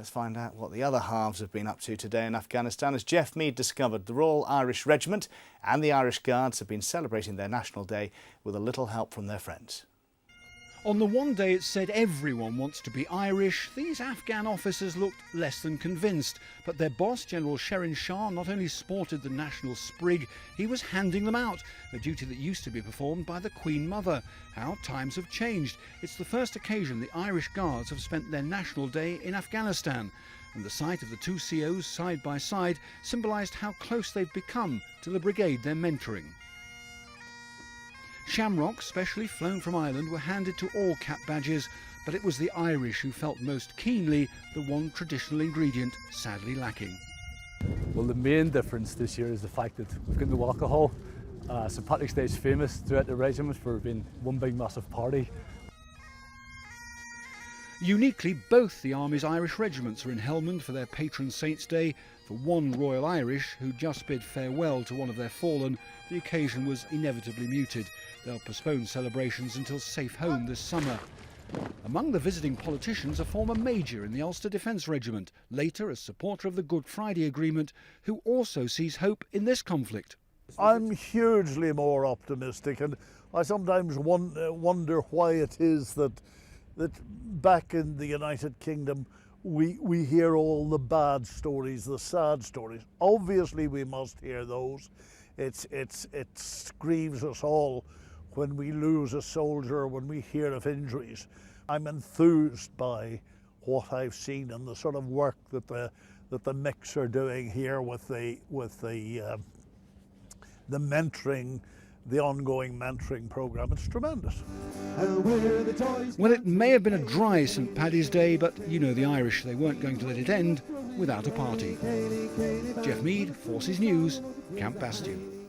Let's find out what the other halves have been up to today in Afghanistan as Jeff Mead discovered the Royal Irish Regiment and the Irish Guards have been celebrating their National Day with a little help from their friends. On the one day it said everyone wants to be Irish, these Afghan officers looked less than convinced. But their boss, General Sherin Shah, not only sported the national sprig, he was handing them out, a duty that used to be performed by the Queen Mother. How times have changed. It's the first occasion the Irish Guards have spent their National Day in Afghanistan. And the sight of the two COs side by side symbolised how close they've become to the brigade they're mentoring. Shamrocks, specially flown from Ireland, were handed to all cap badges, but it was the Irish who felt most keenly the one traditional ingredient sadly lacking. Well, the main difference this year is the fact that we've got no alcohol. St Patrick's Day is famous throughout the regiment for being one big massive party. Uniquely, both the Army's Irish regiments are in Helmand for their patron Saint's Day. For one Royal Irish, who just bid farewell to one of their fallen, the occasion was inevitably muted. They'll postpone celebrations until safe home this summer. Among the visiting politicians, a former major in the Ulster Defence Regiment, later a supporter of the Good Friday Agreement, who also sees hope in this conflict. I'm hugely more optimistic, and I sometimes wonder why it is that back in the United Kingdom we hear all the bad stories, the sad stories. Obviously we must hear those. It grieves us all when we lose a soldier, when we hear of injuries. I'm enthused by what I've seen and the sort of work that the mix are doing here with the mentoring, the ongoing mentoring programme. It's tremendous. Well, it may have been a dry St Paddy's Day, but you know the Irish, they weren't going to let it end without a party. Jeff Mead, Forces News, Camp Bastion.